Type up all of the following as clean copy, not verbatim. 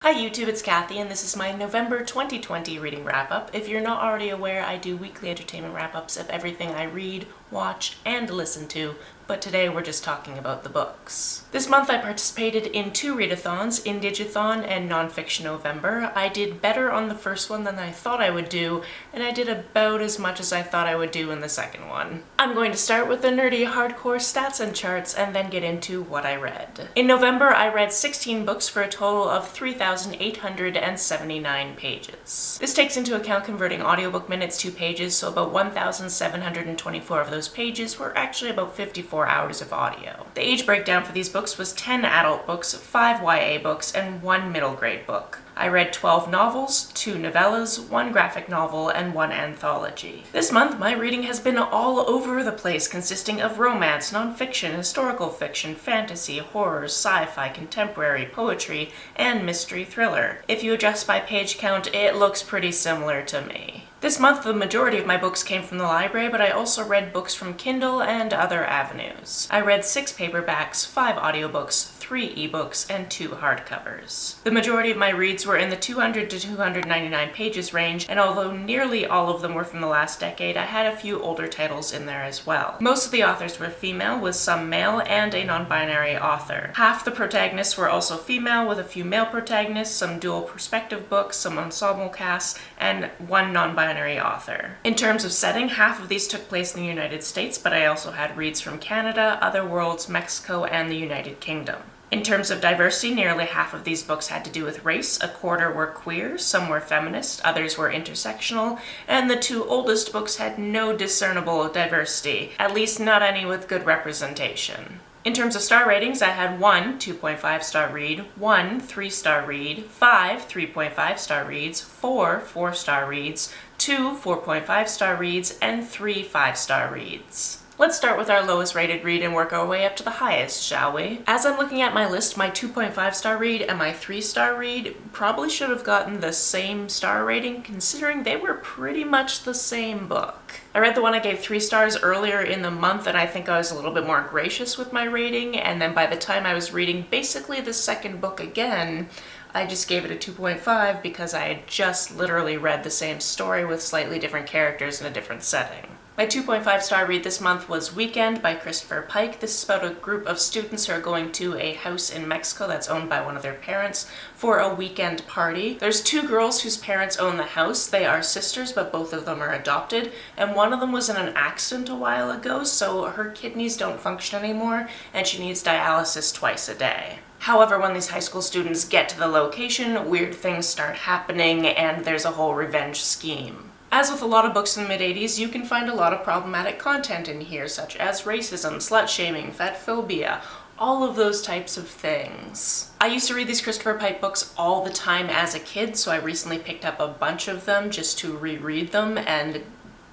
Hi YouTube, it's Kathy, and this is my November 2020 reading wrap-up. If you're not already aware, I do weekly entertainment wrap-ups of everything I read, watch, and listen to, but today we're just talking about the books. This month I participated in 2 readathons, Indigathon and Nonfiction November. I did better on the first one than I thought I would do, and I did about as much as I thought I would do in the second one. I'm going to start with the nerdy hardcore stats and charts and then get into what I read. In November I read 16 books for a total of 3,879 pages. This takes into account converting audiobook minutes to pages, so about 1,724 of those pages were actually about 54 hours of audio. The age breakdown for these books was 10 adult books, 5 YA books, and 1 middle grade book. I read 12 novels, 2 novellas, 1 graphic novel, and 1 anthology. This month, my reading has been all over the place, consisting of romance, nonfiction, historical fiction, fantasy, horror, sci-fi, contemporary, poetry, and mystery thriller. If you adjust by page count, it looks pretty similar to me. This month, the majority of my books came from the library, but I also read books from Kindle and other avenues. I read 6 paperbacks, 5 audiobooks, 3 ebooks, and 2 hardcovers. The majority of my reads were in the 200 to 299 pages range, and although nearly all of them were from the last decade, I had a few older titles in there as well. Most of the authors were female, with some male and a non-binary author. Half the protagonists were also female, with a few male protagonists, some dual perspective books, some ensemble casts, and 1 non-binary author. In terms of setting, half of these took place in the United States, but I also had reads from Canada, other worlds, Mexico, and the United Kingdom. In terms of diversity, nearly half of these books had to do with race, a quarter were queer, some were feminist, others were intersectional, and the 2 oldest books had no discernible diversity, at least not any with good representation. In terms of star ratings, I had 1 2.5 star read, 1 3-star read, 5 3.5 star reads, 4 4-star reads, 2 4.5 star reads, and 3 5-star reads. Let's start with our lowest rated read and work our way up to the highest, shall we? As I'm looking at my list, my 2.5 star read and my 3-star read probably should have gotten the same star rating, considering they were pretty much the same book. I read the one I gave 3 stars earlier in the month, and I think I was a little bit more gracious with my rating, and then by the time I was reading basically the second book again, I just gave it a 2.5 because I had just literally read the same story with slightly different characters in a different setting. My 2.5 star read this month was Weekend by Christopher Pike. This is about a group of students who are going to a house in Mexico that's owned by one of their parents for a weekend party. There's 2 girls whose parents own the house. They are sisters, but both of them are adopted, and one of them was in an accident a while ago, so her kidneys don't function anymore, and she needs dialysis twice a day. However, when these high school students get to the location, weird things start happening, and there's a whole revenge scheme. As with a lot of books in the mid-80s, you can find a lot of problematic content in here, such as racism, slut-shaming, fatphobia, all of those types of things. I used to read these Christopher Pike books all the time as a kid, so I recently picked up a bunch of them just to reread them and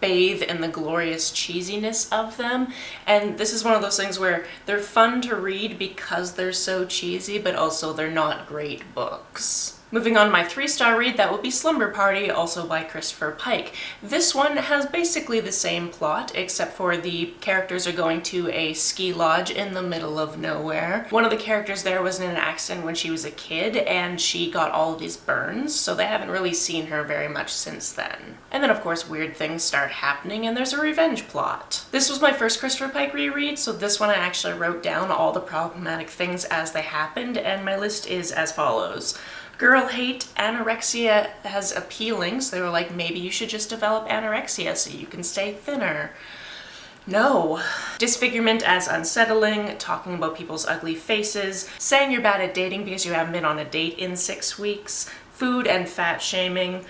bathe in the glorious cheesiness of them. And this is one of those things where they're fun to read because they're so cheesy, but also they're not great books. Moving on to my 3-star read, that would be Slumber Party, also by Christopher Pike. This one has basically the same plot, except for the characters are going to a ski lodge in the middle of nowhere. One of the characters there was in an accident when she was a kid, and she got all of these burns, so they haven't really seen her very much since then. And then of course weird things start happening, and there's a revenge plot. This was my first Christopher Pike reread, so this one I actually wrote down all the problematic things as they happened, and my list is as follows. Girl hate, anorexia has appealing, so they were like, maybe you should just develop anorexia so you can stay thinner. No. Disfigurement as unsettling, talking about people's ugly faces, saying you're bad at dating because you haven't been on a date in 6 weeks, food and fat shaming.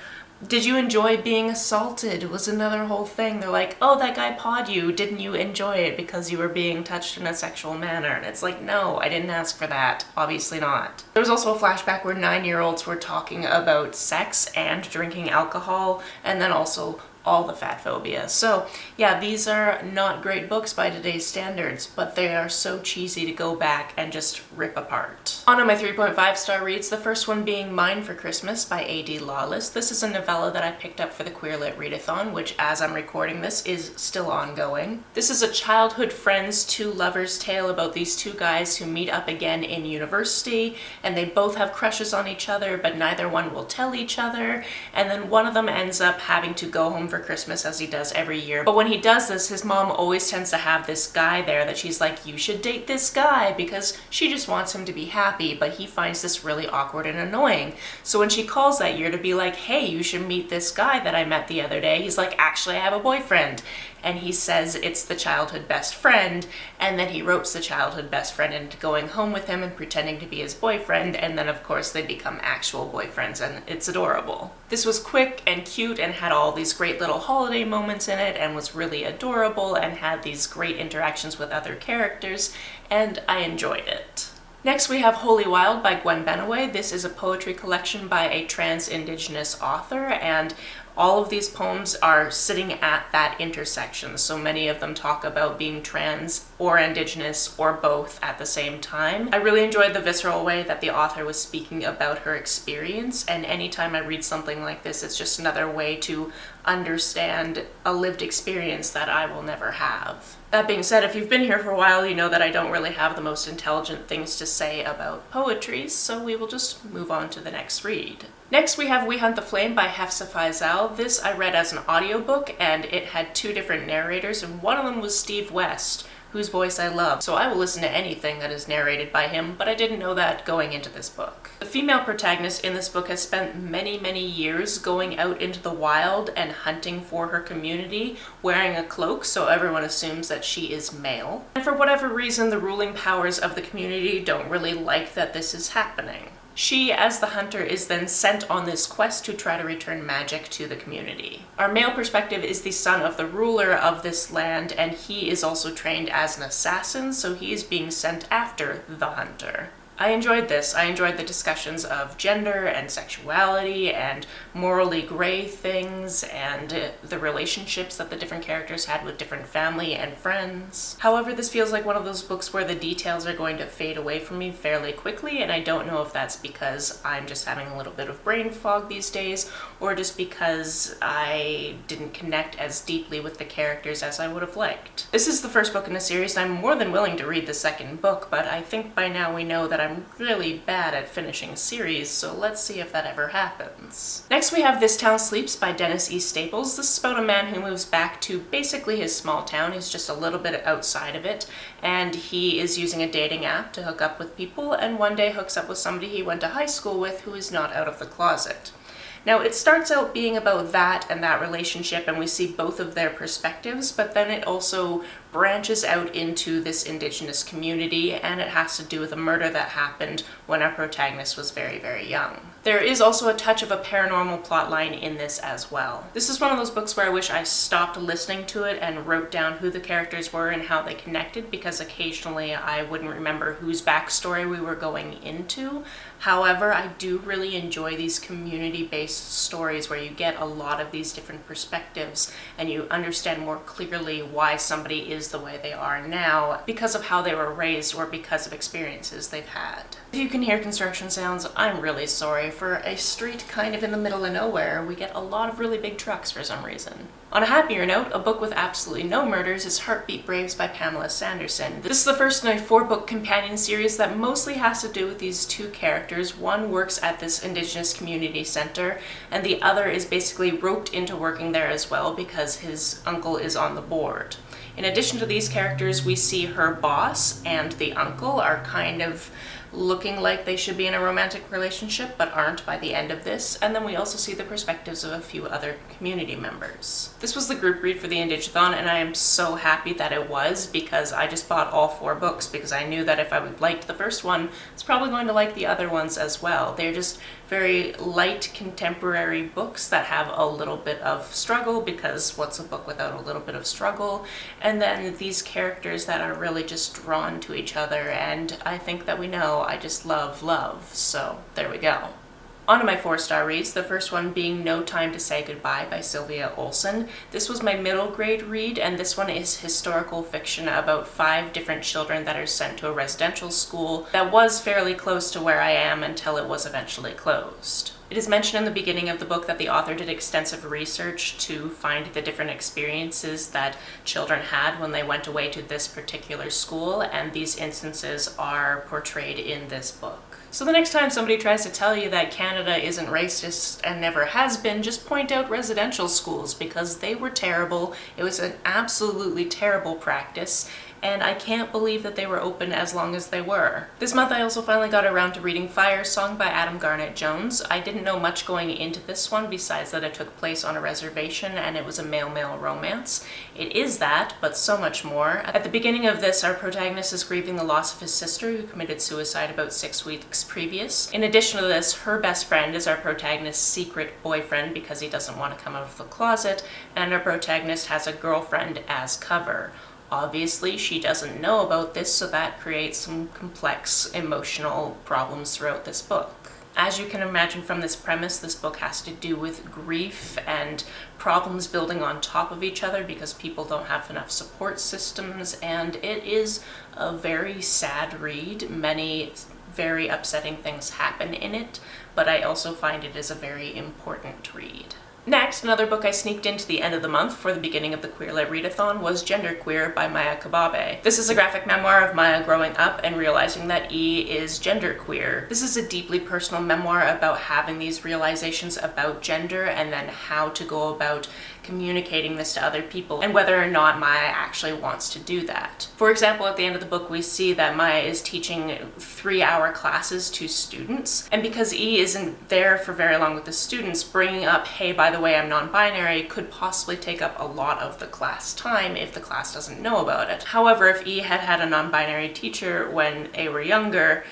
Did you enjoy being assaulted? It was another whole thing. They're like, oh, that guy pawed you. Didn't you enjoy it because you were being touched in a sexual manner? And it's like, no, I didn't ask for that. Obviously not. There was also a flashback where 9-year-olds were talking about sex and drinking alcohol, and then also all the fat phobia. So yeah, these are not great books by today's standards, but they are so cheesy to go back and just rip apart. On to my 3.5 star reads, the first one being Mine for Christmas by A.D. Lawless. This is a novella that I picked up for the Queer Lit Readathon, which as I'm recording this is still ongoing. This is a childhood friends, two lovers tale about these two guys who meet up again in university, and they both have crushes on each other, but neither one will tell each other, and then one of them ends up having to go home for Christmas as he does every year. But when he does this, his mom always tends to have this guy there that she's like, you should date this guy, because she just wants him to be happy, but he finds this really awkward and annoying. So when she calls that year to be like, hey, you should meet this guy that I met the other day, he's like, actually I have a boyfriend. And he says it's the childhood best friend, and then he ropes the childhood best friend into going home with him and pretending to be his boyfriend, and then of course they become actual boyfriends, and it's adorable. This was quick and cute and had all these great little holiday moments in it and was really adorable and had these great interactions with other characters, and I enjoyed it. Next we have Holy Wild by Gwen Benaway. This is a poetry collection by a trans Indigenous author, and all of these poems are sitting at that intersection. So many of them talk about being trans or Indigenous or both at the same time. I really enjoyed the visceral way that the author was speaking about her experience, and anytime I read something like this, it's just another way to understand a lived experience that I will never have. That being said, if you've been here for a while, you know that I don't really have the most intelligent things to say about poetry, so we will just move on to the next read. Next we have We Hunt the Flame by Hafsah Faizal. This I read as an audiobook, and it had two different narrators, and one of them was Steve West, whose voice I love, so I will listen to anything that is narrated by him, but I didn't know that going into this book. The female protagonist in this book has spent many years going out into the wild and hunting for her community, wearing a cloak so everyone assumes that she is male. And for whatever reason, the ruling powers of the community don't really like that this is happening. She, as the hunter, is then sent on this quest to try to return magic to the community. Our male perspective is the son of the ruler of this land, and he is also trained as an assassin, so he is being sent after the hunter. I enjoyed this. I enjoyed the discussions of gender and sexuality and morally gray things and the relationships that the different characters had with different family and friends. However, this feels like one of those books where the details are going to fade away from me fairly quickly, and I don't know if that's because I'm just having a little bit of brain fog these days, or just because I didn't connect as deeply with the characters as I would have liked. This is the first book in the series, and I'm more than willing to read the second book, but I think by now we know that I'm really bad at finishing a series, so let's see if that ever happens. Next we have This Town Sleeps by Dennis E. Staples. This is about a man who moves back to basically his small town. He's just a little bit outside of it, and he is using a dating app to hook up with people, and one day hooks up with somebody he went to high school with who is not out of the closet. Now, it starts out being about that and that relationship, and we see both of their perspectives, but then it also branches out into this Indigenous community, and it has to do with a murder that happened when our protagonist was very young. There is also a touch of a paranormal plotline in this as well. This is one of those books where I wish I stopped listening to it and wrote down who the characters were and how they connected, because occasionally I wouldn't remember whose backstory we were going into. However, I do really enjoy these community-based stories where you get a lot of these different perspectives and you understand more clearly why somebody is the way they are now because of how they were raised or because of experiences they've had. If you can hear construction sounds, I'm really sorry. For a street kind of in the middle of nowhere, we get a lot of really big trucks for some reason. On a happier note, a book with absolutely no murders is Heartbeat Braves by Pamela Sanderson. This is the first in a 4-book companion series that mostly has to do with these two characters. One works at this Indigenous community center, and the other is basically roped into working there as well because his uncle is on the board. In addition to these characters, we see her boss and the uncle are kind of looking like they should be in a romantic relationship but aren't by the end of this, and then we also see the perspectives of a few other community members. This was the group read for the Indigathon, and I am so happy that it was, because I just bought all 4 books because I knew that if I liked the first one, I was probably going to like the other ones as well. They're just very light contemporary books that have a little bit of struggle, because what's a book without a little bit of struggle? And then these characters that are really just drawn to each other, and I think that we know I just love love, so there we go. On to my 4-star reads, the first one being No Time to Say Goodbye by Sylvia Olsen. This was my middle grade read, and this one is historical fiction about 5 different children that are sent to a residential school that was fairly close to where I am until it was eventually closed. It is mentioned in the beginning of the book that the author did extensive research to find the different experiences that children had when they went away to this particular school, and these instances are portrayed in this book. So the next time somebody tries to tell you that Canada isn't racist and never has been, just point out residential schools, because they were terrible. It was an absolutely terrible practice, and I can't believe that they were open as long as they were. This month I also finally got around to reading Fire Song by Adam Garnet Jones. I didn't know much going into this one besides that it took place on a reservation and it was a male-male romance. It is that, but so much more. At the beginning of this, our protagonist is grieving the loss of his sister who committed suicide about 6 weeks previous. In addition to this, her best friend is our protagonist's secret boyfriend because he doesn't want to come out of the closet, and our protagonist has a girlfriend as cover. Obviously, she doesn't know about this, so that creates some complex emotional problems throughout this book. As you can imagine from this premise, this book has to do with grief and problems building on top of each other because people don't have enough support systems, and it is a very sad read. Many very upsetting things happen in it, but I also find it is a very important read. Next, another book I sneaked into the end of the month for the beginning of the Queer Lit Readathon was Genderqueer by Maia Kobabe. This is a graphic memoir of Maia growing up and realizing that E is genderqueer. This is a deeply personal memoir about having these realizations about gender and then how to go about communicating this to other people and whether or not Maia actually wants to do that. For example, at the end of the book we see that Maia is teaching 3-hour classes to students, and because E isn't there for very long with the students, bringing up, hey, by the way, I'm non-binary, could possibly take up a lot of the class time if the class doesn't know about it. However, if E had had a non-binary teacher when they were younger,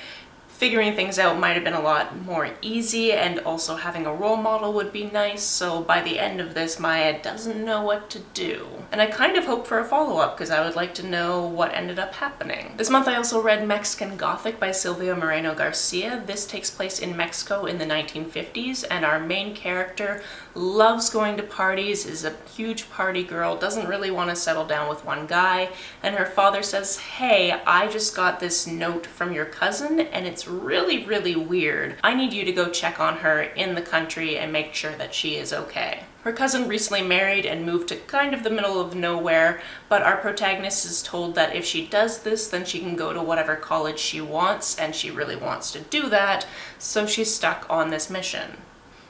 figuring things out might have been a lot more easy, and also having a role model would be nice, so by the end of this, Maia doesn't know what to do. And I kind of hope for a follow-up, because I would like to know what ended up happening. This month I also read Mexican Gothic by Sylvia Moreno-Garcia. This takes place in Mexico in the 1950s, and our main character loves going to parties, is a huge party girl, doesn't really want to settle down with one guy, and her father says, hey, I just got this note from your cousin, and it's really, really weird. I need you to go check on her in the country and make sure that she is okay. Her cousin recently married and moved to kind of the middle of nowhere, but our protagonist is told that if she does this, then she can go to whatever college she wants, and she really wants to do that, so she's stuck on this mission.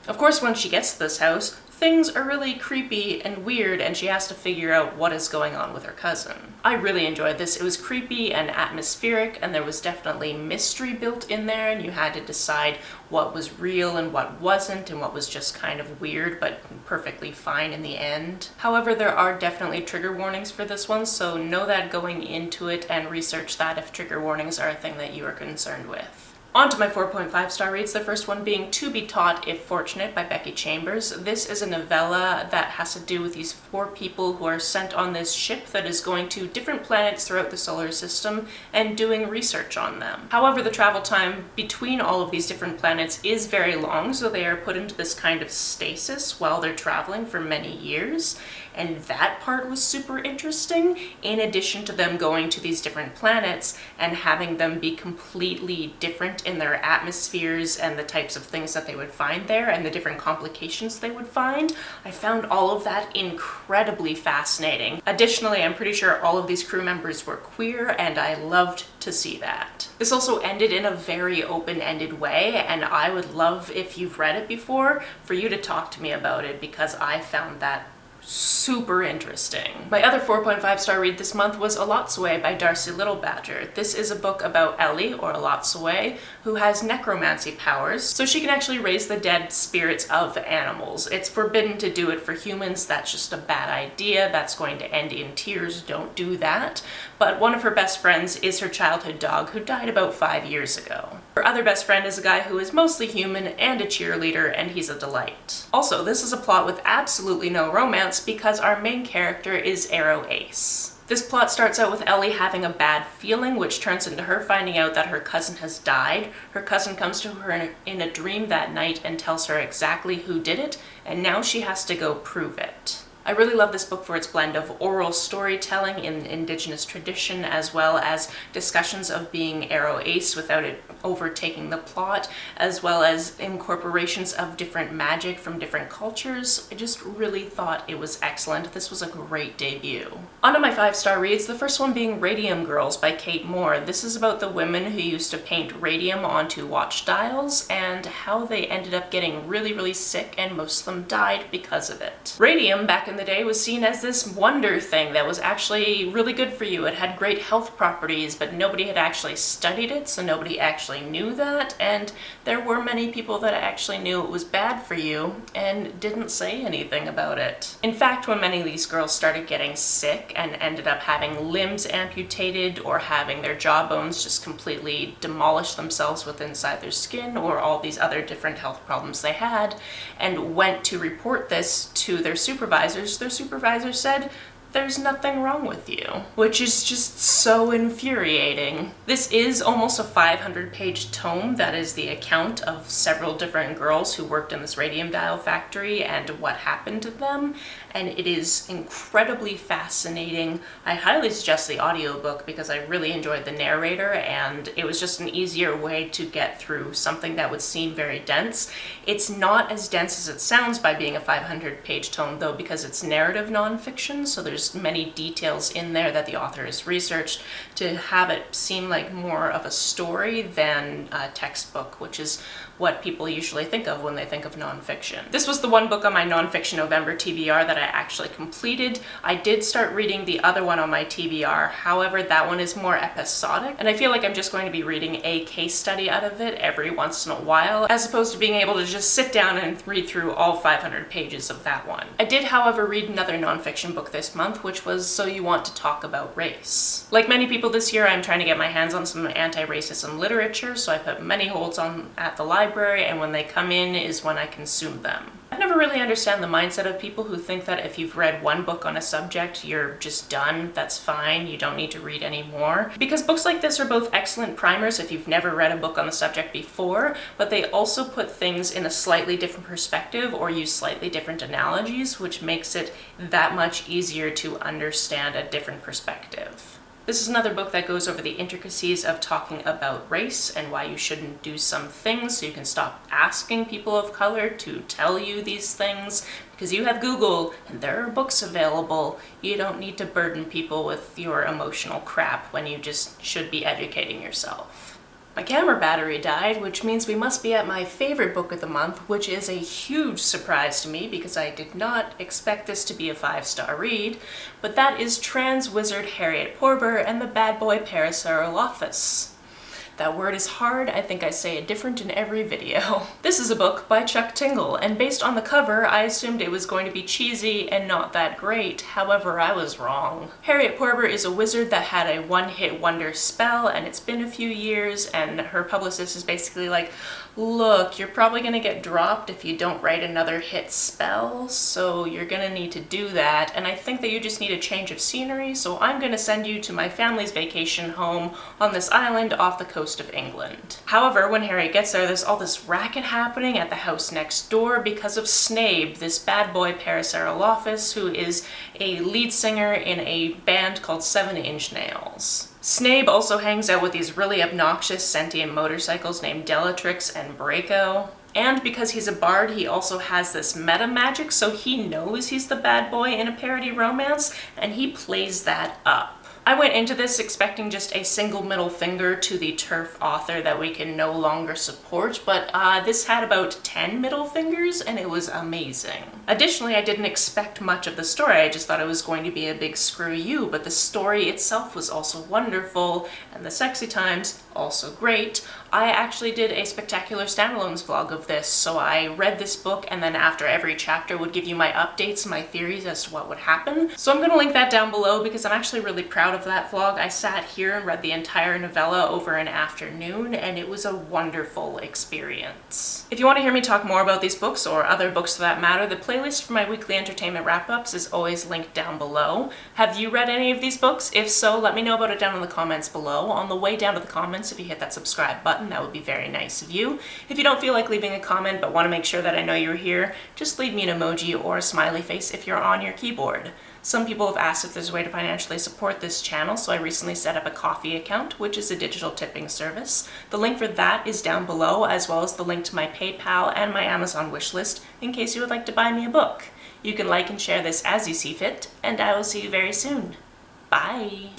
Of course, when she gets to this house, things are really creepy and weird, and she has to figure out what is going on with her cousin. I really enjoyed this. It was creepy and atmospheric, and there was definitely mystery built in there, and you had to decide what was real and what wasn't, and what was just kind of weird but perfectly fine in the end. However, there are definitely trigger warnings for this one, so know that going into it and research that if trigger warnings are a thing that you are concerned with. On to my 4.5 star reads, the first one being To Be Taught If Fortunate by Becky Chambers. This is a novella that has to do with these 4 people who are sent on this ship that is going to different planets throughout the solar system and doing research on them. However, the travel time between all of these different planets is very long, so they are put into this kind of stasis while they're traveling for many years. And that part was super interesting, in addition to them going to these different planets and having them be completely different in their atmospheres and the types of things that they would find there and the different complications they would find. I found all of that incredibly fascinating. Additionally, I'm pretty sure all of these crew members were queer, and I loved to see that. This also ended in a very open-ended way, and I would love, if you've read it before, for you to talk to me about it, because I found that super interesting. My other 4.5 star read this month was Elatsoe by Darcie Littlebadger. This is a book about Ellie, or Elatsoe, who has necromancy powers, so she can actually raise the dead spirits of animals. It's forbidden to do it for humans. That's just a bad idea. That's going to end in tears. Don't do that. But one of her best friends is her childhood dog, who died about 5 years ago. Her other best friend is a guy who is mostly human and a cheerleader, and he's a delight. Also, this is a plot with absolutely no romance, that's because our main character is Arrow Ace. This plot starts out with Ellie having a bad feeling, which turns into her finding out that her cousin has died. Her cousin comes to her in a dream that night and tells her exactly who did it, and now she has to go prove it. I really love this book for its blend of oral storytelling in Indigenous tradition, as well as discussions of being Arrow Ace without it overtaking the plot, as well as incorporations of different magic from different cultures. I just really thought it was excellent. This was a great debut. On to my 5-star reads, the first one being Radium Girls by Kate Moore. This is about the women who used to paint radium onto watch dials and how they ended up getting really sick, and most of them died because of it. Radium, back in the day, was seen as this wonder thing that was actually really good for you. It had great health properties, but nobody had actually studied it, so nobody actually knew that, and there were many people that actually knew it was bad for you and didn't say anything about it. In fact, when many of these girls started getting sick and ended up having limbs amputated or having their jawbones just completely demolish themselves with inside their skin, or all these other different health problems they had, and went to report this to their supervisors said, "There's nothing wrong with you," which is just so infuriating. This is almost a 500-page tome that is the account of several different girls who worked in this radium dial factory and what happened to them, and it is incredibly fascinating. I highly suggest the audiobook because I really enjoyed the narrator, and it was just an easier way to get through something that would seem very dense. It's not as dense as it sounds by being a 500-page tome, though, because it's narrative nonfiction, so there's many details in there that the author has researched to have it seem like more of a story than a textbook, which is what people usually think of when they think of nonfiction. This was the one book on my Nonfiction November TBR that I actually completed. I did start reading the other one on my TBR, however that one is more episodic, and I feel like I'm just going to be reading a case study out of it every once in a while, as opposed to being able to just sit down and read through all 500 pages of that one. I did, however, read another nonfiction book this month, which was So You Want to Talk About Race. Like many people this year, I'm trying to get my hands on some anti-racism literature, so I put many holds on at the library, and when they come in is when I consume them. I never really understand the mindset of people who think that if you've read one book on a subject, you're just done. That's fine. You don't need to read any more. Because books like this are both excellent primers if you've never read a book on the subject before, but they also put things in a slightly different perspective or use slightly different analogies, which makes it that much easier to understand a different perspective. This is another book that goes over the intricacies of talking about race and why you shouldn't do some things, so you can stop asking people of color to tell you these things, because you have Google and there are books available. You don't need to burden people with your emotional crap when you just should be educating yourself. My camera battery died, which means we must be at my favorite book of the month, which is a huge surprise to me because I did not expect this to be a 5-star read, but that is Trans Wizard Harriet Porber and the Bad Boy Parasaurolophus. That word is hard. I think I say it different in every video. This is a book by Chuck Tingle, and based on the cover, I assumed it was going to be cheesy and not that great. However, I was wrong. Harriet Porber is a wizard that had a one-hit wonder spell, and it's been a few years, and her publicist is basically like, look, you're probably gonna get dropped if you don't write another hit spell, so you're gonna need to do that, and I think that you just need a change of scenery, so I'm gonna send you to my family's vacation home on this island off the coast of England. However, when Harriet gets there, there's all this racket happening at the house next door because of Snape, this bad boy Parasaurolophus, who is a lead singer in a band called 7 Inch Nails. Snape also hangs out with these really obnoxious sentient motorcycles named Bellatrix and Braco. And because he's a bard, he also has this meta magic, so he knows he's the bad boy in a parody romance, and he plays that up. I went into this expecting just a single middle finger to the TERF author that we can no longer support, but this had about 10 middle fingers, and it was amazing. Additionally, I didn't expect much of the story. I just thought it was going to be a big screw you, but the story itself was also wonderful, and the sexy times also great. I actually did a Spectacular Standalones vlog of this, so I read this book and then after every chapter would give you my updates, my theories as to what would happen. So I'm gonna link that down below because I'm actually really proud of that vlog. I sat here and read the entire novella over an afternoon and it was a wonderful experience. If you want to hear me talk more about these books or other books for that matter, the playlist for my weekly entertainment wrap-ups is always linked down below. Have you read any of these books? If so, let me know about it down in the comments below. On the way down to the comments, if you hit that subscribe button, that would be very nice of you. If you don't feel like leaving a comment but want to make sure that I know you're here, just leave me an emoji or a smiley face if you're on your keyboard. Some people have asked if there's a way to financially support this channel, so I recently set up a Ko-fi account, which is a digital tipping service. The link for that is down below, as well as the link to my PayPal and my Amazon wishlist, in case you would like to buy me a book. You can like and share this as you see fit, and I will see you very soon. Bye!